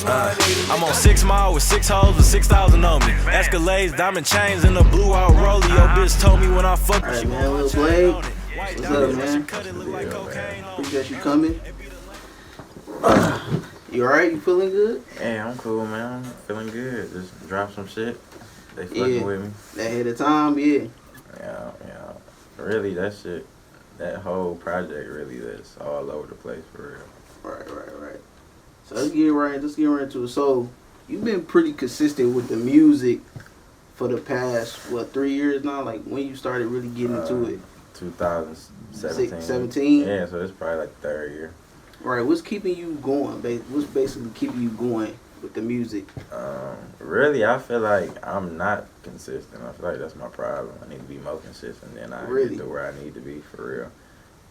I'm on 6 Mile with 6 hoes with 6,000 on me. Escalades, diamond chains, and a blue out rollie. Your bitch told me when I fuck with you. Alright, man, Lil Blade. What's up, man? Appreciate you coming. You alright? You feeling good? Yeah, I'm cool, man. I'm feeling good. Just drop some shit. They fucking with me. Ahead of time, yeah. Yeah. Really, that shit, that whole project really is all over the place for real. Right. So let's get right into it. So you've been pretty consistent with the music for the past 3 years now. Like when you started really getting into it? 2017. 17. Yeah, so it's probably like the 3rd year. Right. What's keeping you going? What's basically keeping you going with the music? Really, I feel like I'm not consistent. I feel like that's my problem. I need to be more consistent than I get to where I need to be for real.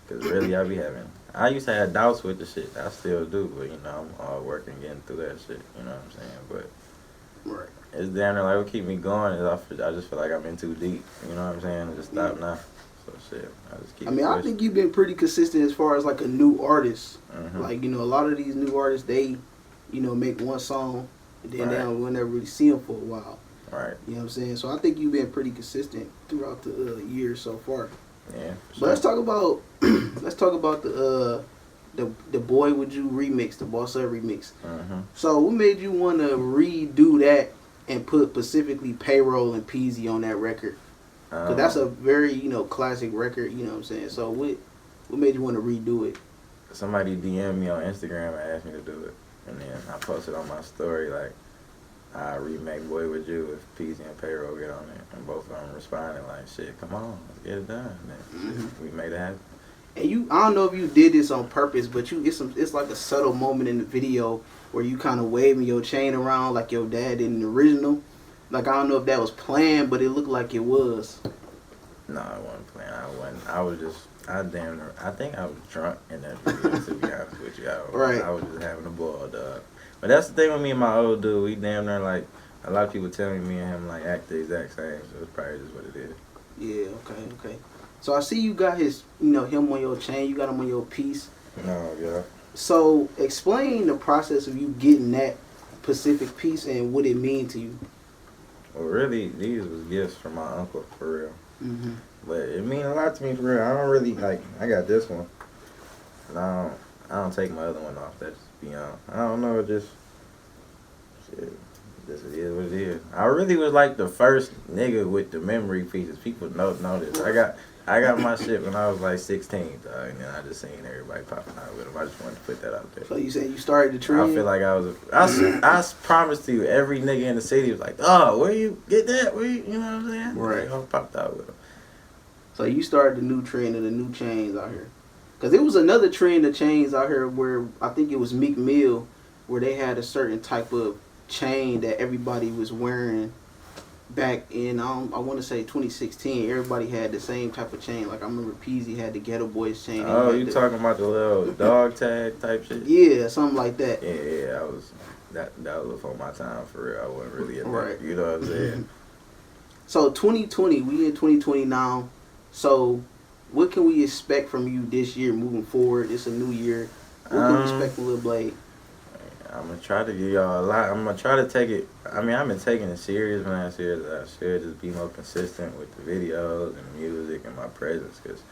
Cause really, I used to have doubts with the shit. I still do, but you know, I'm all working, getting through that shit. You know what I'm saying? But it's damn near like what keep me going is I just feel like I'm in too deep. You know what I'm saying? I just stop now. So shit, I just keep. I think you've been pretty consistent as far as like a new artist. Like, you know, a lot of these new artists, they, you know, make one song and then we'll never really see them for a while. Right. You know what I'm saying? So I think you've been pretty consistent throughout the years so far. Yeah. But let's talk about the Boy Would You remix, the Boss Up remix. So what made you want to redo that and put specifically Payroll and Peasy on that record? Because that's a very, you know, classic record, you know what I'm saying? So what made you want to redo it? Somebody DM'd me on Instagram and asked me to do it. And then I posted on my story, like, I remake Boy With You if Peasy and Payroll get on it. And both of them responded like, shit, come on, let's get it done. And then we made it happen. And I don't know if you did this on purpose, but it's like a subtle moment in the video where you kind of waving your chain around like your dad did in the original. Like, I don't know if that was planned, but it looked like it was. No, it wasn't planned. I think I was drunk in that video, to be honest with you. I was just having a ball, dog. But that's the thing with me and my old dude. We damn near, like, a lot of people telling me and him, like, act the exact same. So it's probably just what it is. Yeah, okay. So I see you got his, you know, him on your chain. You got him on your piece. No, yeah. So explain the process of you getting that specific piece and what it mean to you. Well, really, these was gifts from my uncle, for real. But it mean a lot to me, for real. I don't really, like, I got this one. And I don't take my other one off. That's beyond. I don't know, it just, shit, this is what it is. I really was like the first nigga with the memory pieces. People know this. I got my shit when I was like 16, dog, and then I just seen everybody popping out with them. I just wanted to put that out there. So you said you started the trend? I feel like I promised you, every nigga in the city was like, oh, where you get that? You know what I'm saying? Right. I popped out with them. So you started the new trend of the new chains out here. Because there was another trend of chains out here where I think it was Meek Mill, where they had a certain type of chain that everybody was wearing back in, I want to say 2016. Everybody had the same type of chain. Like, I remember Peasy had the Ghetto Boys chain. Oh, you talking about the little dog tag type shit? Yeah, something like that. Yeah, that was before my time, for real. I wasn't really in that, you know what I'm saying? So 2020, we in 2020 now. So what can we expect from you this year moving forward? It's a new year. What can we expect from Lil Blade? I'm going to try to give y'all a lot. I'm going to try to take it. I mean, I've been taking it serious, man. I should just be more consistent with the videos and music and my presence. Because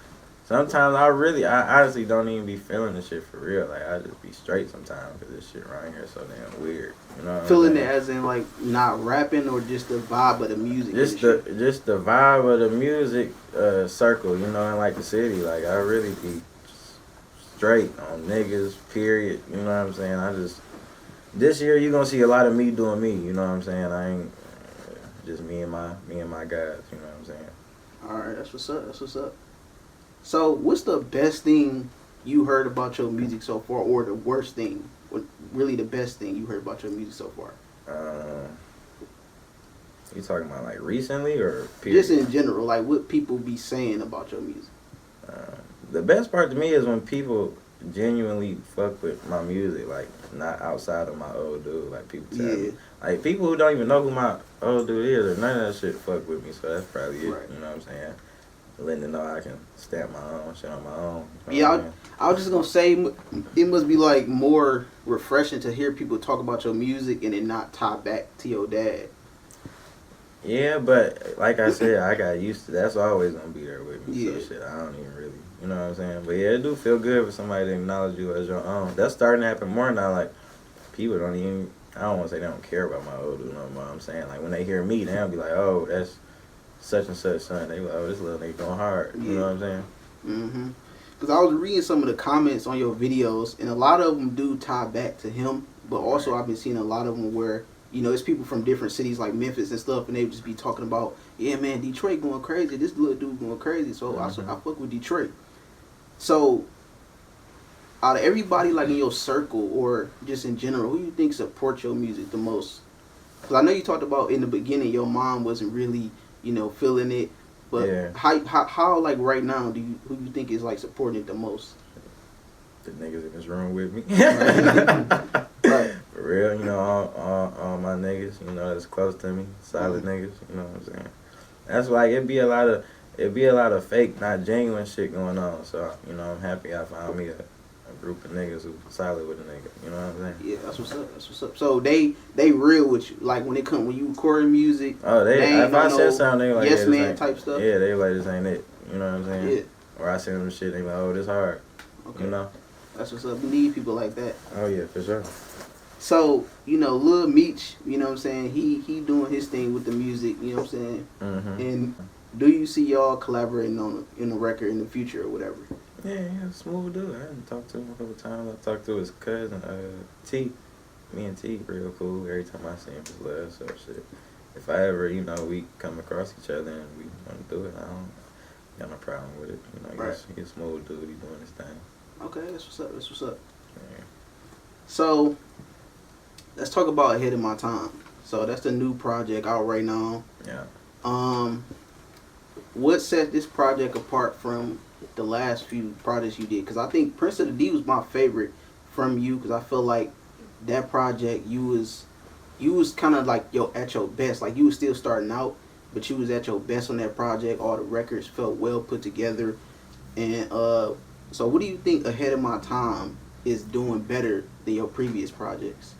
sometimes I honestly don't even be feeling this shit for real. Like, I just be straight sometimes because this shit around here is so damn weird. You know what Feeling it as in, like, not rapping or just the vibe of the music? Just the vibe of the music circle, you know, in, like, the city. Like, I really be straight on niggas, period. You know what I'm saying? This year you're gonna see a lot of me doing me, you know what I'm saying? I ain't just me and my guys, you know what I'm saying? Alright, that's what's up. So what's the best thing you heard about your music so far, or the worst thing? What really the best thing you heard about your music so far? You talking about like recently or period? Just in general, like what people be saying about your music. The best part to me is when people genuinely fuck with my music, like not outside of my old dude. Like people tell me, like people who don't even know who my old dude is or none of that shit fuck with me. So that's probably it. You know what I'm saying? letting them know I can stamp my own shit on my own. Yeah, I was just gonna say it must be like more refreshing to hear people talk about your music and it not tie back to your dad. Yeah, but like I said, I got used to that's always gonna be there with me. Yeah. So shit, I don't even really, you know what I'm saying. But yeah, it do feel good for somebody to acknowledge you as your own. That's starting to happen more now. Like people don't even. I don't want to say they don't care about my old dude no more. I'm saying like when they hear me, they'll be like, oh, that's such and such son. They be like, oh, this little nigga going hard. You know what I'm saying? Mm-hmm. Because I was reading some of the comments on your videos, and a lot of them do tie back to him. But also, I've been seeing a lot of them where, you know, it's people from different cities like Memphis and stuff, and they would just be talking about, yeah, man, Detroit going crazy. This little dude going crazy. So I fuck with Detroit. So out of everybody like in your circle or just in general, who you think supports your music the most? Because I know you talked about in the beginning your mom wasn't really, you know, feeling it. But yeah. how like right now who you think is like supporting it the most? The niggas in this room with me. Right. For real, you know, all my niggas, you know, that's close to me, solid niggas, you know what I'm saying? That's like it'd be a lot of fake, not genuine shit going on. So, you know, I'm happy I found me a group of niggas who solid with a nigga, you know what I'm saying? Yeah, that's what's up. So they real with you, like when you recording music. Oh, if I said something, they like, yes yeah, man type stuff. Yeah, they like, this ain't it, you know what I'm saying? Yeah. Or I send them shit, they like, oh, this hard, Okay. you know? That's what's up. We need people like that. Oh yeah, for sure. So, you know, Lil Meech, you know what I'm saying, he doing his thing with the music, you know what I'm saying? Mm-hmm. And do you see y'all collaborating in a record in the future or whatever? Yeah, smooth dude. I done talked to him a couple times. I talked to his cousin, T. Me and T real cool. Every time I see him, just love. So shit. If I ever, you know, we come across each other and we want to do it, I don't got no problem with it. You know, Right. he's a smooth dude. He doing his thing. Okay, that's what's up. Yeah. So, let's talk about Ahead of My Time. So that's the new project out right now. Yeah. What set this project apart from the last few projects you did? Because I think Prince of the D was my favorite from you, because I feel like that project you was kind of like at your best. Like you was still starting out, but you was at your best on that project. All the records felt well put together. And so what do you think Ahead of My Time is doing better than your previous projects?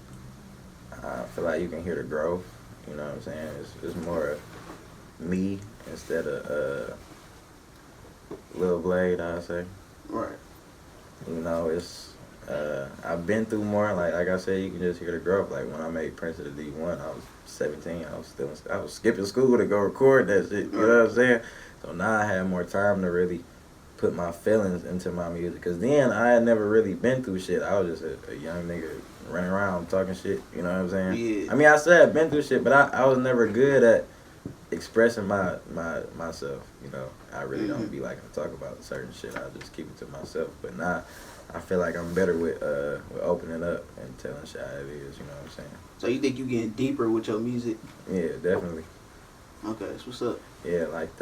I feel like you can hear the growth. You know what I'm saying? It's more me instead of Lil Blade, I'd say. Right. You know, it's I've been through more. Like I said, you can just hear the growth. Like when I made Prince of the D1, I was 17. I was skipping school to go record that shit. You know what I'm saying? So now I have more time to really put my feelings into my music. Cause then I had never really been through shit. I was just a young nigga running around talking shit. You know what I'm saying? Yeah. I mean, I said I've been through shit, but I was never good at expressing myself. You know, I really don't be liking to talk about certain shit. I just keep it to myself. But now I feel like I'm better with opening up and telling shit how it is. You know what I'm saying? So you think you getting deeper with your music? Yeah, definitely. Okay, that's what's up. Yeah, like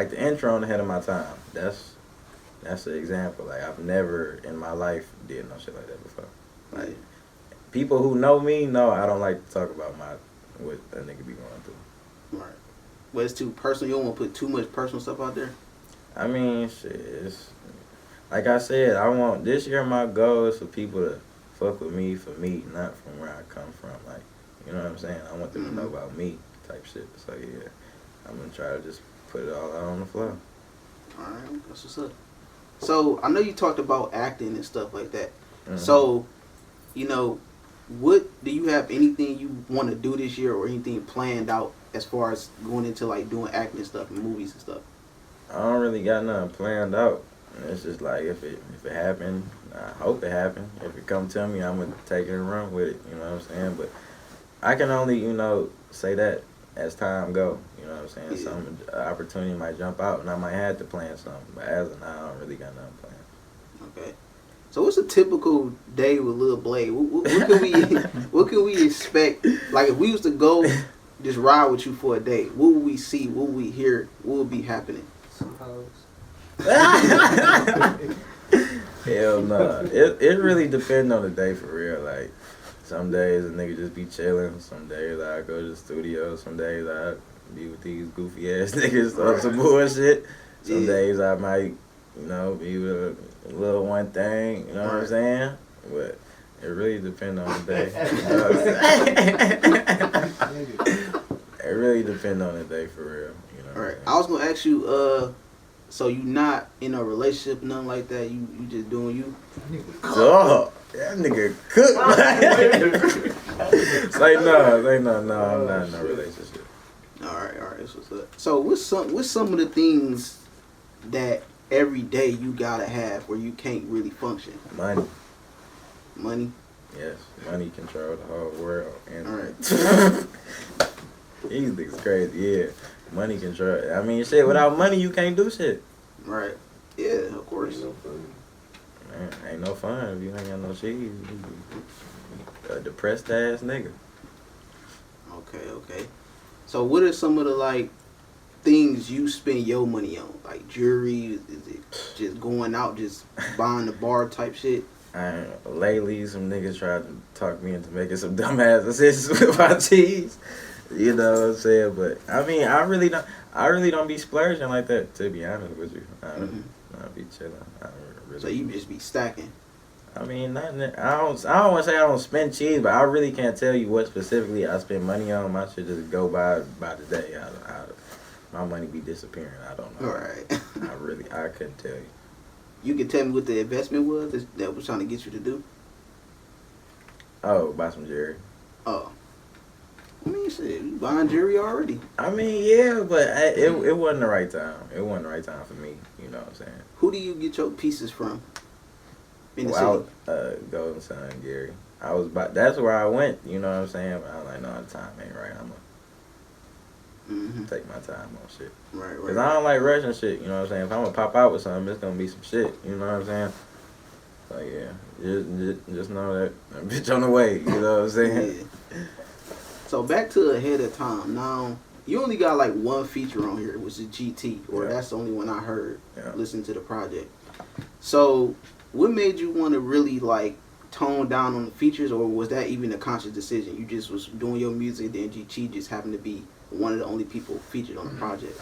the intro on Ahead of My Time. That's an example. Like I've never in my life did no shit like that before. Like people who know me know I don't like to talk about what a nigga be going through. Right. But it's too personal. You don't want to put too much personal stuff out there? I mean, shit, it's, like I said, this year my goal is for people to fuck with me for me, not from where I come from. Like, you know what I'm saying? I want them to know about me type shit. So yeah, I'm going to try to just put it all out on the floor. Alright, that's what's up. So, I know you talked about acting and stuff like that. Mm-hmm. So, you know, do you have anything you want to do this year or anything planned out as far as going into like doing acting stuff and movies and stuff? I don't really got nothing planned out. It's just like if it happened, I hope it happened. If it come to me, I'm gonna take it and run with it. You know what I'm saying? But I can only, you know, say that as time go. You know what I'm saying? Yeah. Some opportunity might jump out, and I might have to plan something. But as of now, I don't really got nothing planned. Okay. So what's a typical day with Lil Blade? What can we expect? Like if we was to go just ride with you for a day, what would we see? What would we hear? What would be happening? Some hoes. Hell no. It really depends on the day for real. Like some days a nigga just be chilling. Some days I go to the studio. Some days I be with these goofy ass niggas on some bullshit. Some days I might, you know, be with a little one thing, you know what I'm saying? But it really depends on the day. You know what I'm saying? It really depends on the day for real. You know. All right. I was gonna ask you, so you not in a relationship, nothing like that. You just doing you. Oh, that nigga cook. Say no. I'm not in a relationship. All right. That's what's up. So what's some of the things that every day you gotta have where you can't really function? Money. Yes, money control the whole world. And all right. These niggas crazy. Yeah, money control. I mean, shit. Without money, you can't do shit. Right. Yeah, of course. Man, ain't no fun if you ain't got no shit. You a depressed ass nigga. Okay. So what are some of the like things you spend your money on? Like jewelry? Is it just going out, just buying the bar type shit? Lately, some niggas tried to talk me into making some dumbass decisions with my cheese. You know what I'm saying? But I mean, I really don't be splurging like that. To be honest with you, I be chilling. Really so you just be stacking. I mean, I don't want to say I don't spend cheese, but I really can't tell you what specifically I spend money on. My shit just go by the day. My money be disappearing. I don't know. All right. I couldn't tell you. You can tell me what the investment was that was trying to get you to do? Oh, buy some jewelry. Oh. I mean, shit, you buying jewelry already. I mean, yeah, but it wasn't the right time. It wasn't the right time for me. You know what I'm saying? Who do you get your pieces from in the city? Golden Sun, Gary. That's where I went. You know what I'm saying? But I was like, no, the time ain't right. I'm gonna take my time on shit. Right. Cause I don't like rushing shit. You know what I'm saying? If I'm gonna pop out with something, it's gonna be some shit. You know what I'm saying? So yeah, just know that bitch on the way. You know what I'm saying? Yeah. So back to Ahead of Time. Now you only got like one feature on here, which is GT, or that's the only one I heard. Yeah. Listen to the project. So what made you want to really like tone down on the features, or was that even a conscious decision? You just was doing your music, then GT just happened to be one of the only people featured on the project.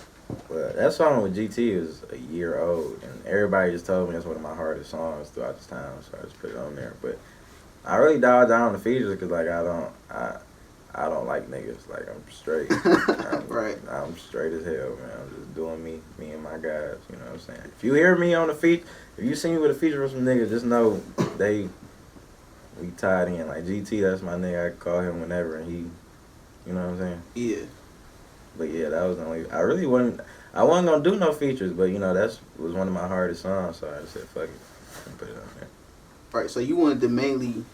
Well, that song with GT is a year old, and everybody just told me it's one of my hardest songs throughout this time, so I just put it on there. But I really dialed down on the features because like I don't like niggas. Like I'm straight. Right. I'm straight as hell, man. I'm just doing me and my guys. You know what I'm saying? If you hear me on the feature, if you see me with a feature from some niggas, just know we tied in. Like GT, that's my nigga. I can call him whenever, and he, you know what I'm saying? Yeah. But yeah, that was the only. I wasn't gonna do no features, but you know was one of my hardest songs, so I just said fuck it and put it on there. Right. So you wanted to mainly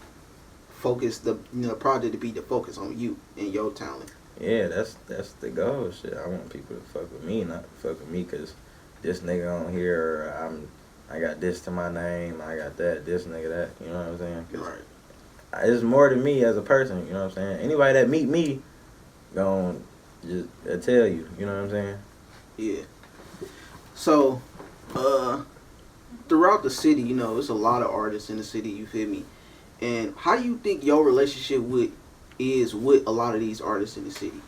focus the project to be the focus on you and your talent. Yeah, that's the goal. Shit, I want people to fuck with me, not fuck with me, cause this nigga on here, I got this to my name, I got that, this nigga that. You know what I'm saying? Right. It's more to me as a person. You know what I'm saying? Anybody that meet me, gon' just tell you. You know what I'm saying? Yeah. So, throughout the city, there's a lot of artists in the city. You feel me? And how do you think your relationship is with a lot of these artists in the city?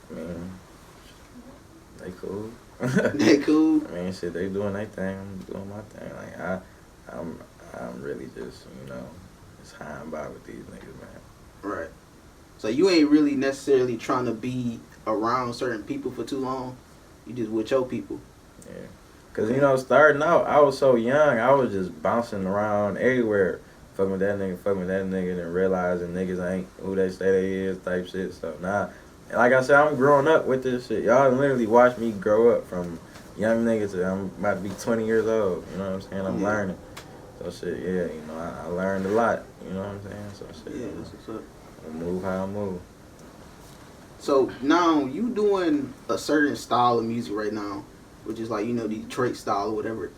I mean, they cool. They cool? I mean, shit, they doing their thing. I'm doing my thing. Like, I'm really just, just high and by with these niggas, man. Right. So you ain't really necessarily trying to be around certain people for too long. You just with your people. Yeah. Because, starting out, I was so young. I was just bouncing around everywhere. Fucking with that nigga, and realizing niggas ain't who they say they is type shit. So now, like I said, I'm growing up with this shit. Y'all literally watch me grow up from young niggas to I'm about to be 20 years old. You know what I'm saying? I'm learning. So shit, yeah, I learned a lot. You know what I'm saying? So shit. Yeah, that's what's up. I move how I move. So now you doing a certain style of music right now, which is like, the Detroit style or whatever.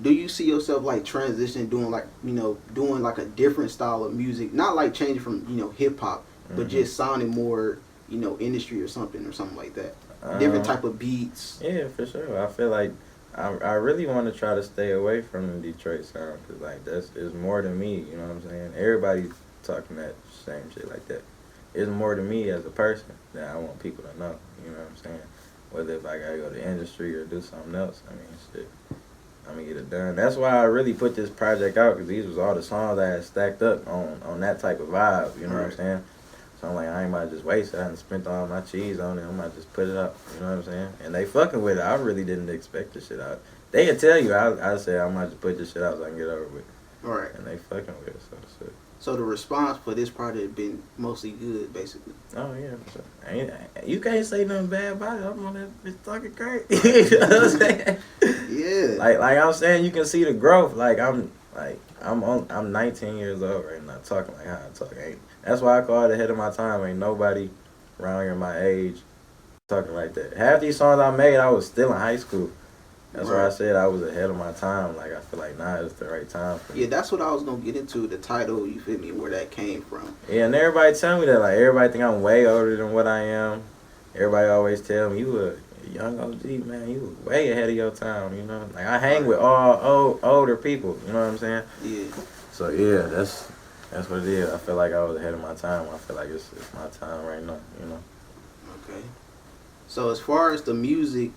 Do you see yourself like transitioning, doing like a different style of music, not like changing from hip hop, but just sounding more industry or something like that, different type of beats? Yeah, for sure. I feel like I really want to try to stay away from the Detroit sound because like it's more than me. You know what I'm saying? Everybody's talking that same shit like that. It's more to me as a person that I want people to know. You know what I'm saying? whether if I gotta go to the industry or do something else. I mean, shit, I'm gonna get it done. That's why I really put this project out, because these was all the songs I had stacked up on that type of vibe. You know what I'm saying? So I'm like, I ain't about to just waste it. I done spent all my cheese on it. I'm about to just put it up. You know what I'm saying? And they fucking with it. I really didn't expect this shit out. They could tell you, I say I might just put this shit out so I can get over with. All right. And they fucking with it, so shit. So the response for this project been mostly good, basically. Oh yeah, for sure. You can't say nothing bad about it. I'm on that bitch talking crazy. You know what I'm saying? Yeah. Like I'm saying, you can see the growth. I'm 19 years old right now, talking like how I talk. That's why I call it ahead of my time. Ain't nobody around here my age talking like that. Half these songs I made, I was still in high school. That's why I said I was ahead of my time. Like, I feel like now is the right time for me. Yeah, that's what I was going to get into, the title, you feel me, where that came from. Yeah, and everybody tell me that. Like, everybody think I'm way older than what I am. Everybody always tell me, you a young OG, man. You was way ahead of your time, you know? Like, I hang with all older people, you know what I'm saying? Yeah. So, yeah, that's what it is. I feel like I was ahead of my time. I feel like it's my time right now, you know? Okay. So, as far as the music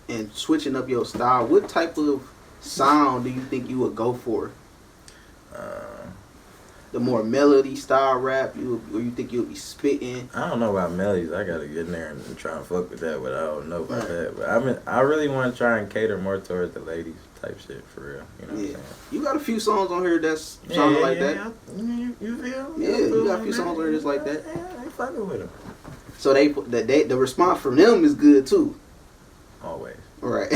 and switching up your style, what type of sound do you think you would go for? The more melody style rap, or you think you'll be spitting? I don't know about melodies. I gotta get in there and try and fuck with that, but I don't know about that. But I really want to try and cater more towards the ladies type shit for real. You know what I'm saying? You got a few songs on here that's sounding like that. You feel? Yeah, you got a few songs on here that's like that. Yeah, they fucking with them. So the response from them is good too. Always. Right.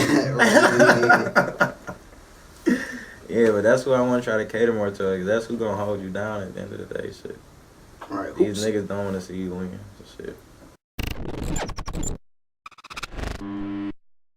Yeah, but that's who I want to try to cater more to, because that's who gonna hold you down at the end of the day, shit. Right. These niggas don't want to see you win, so shit.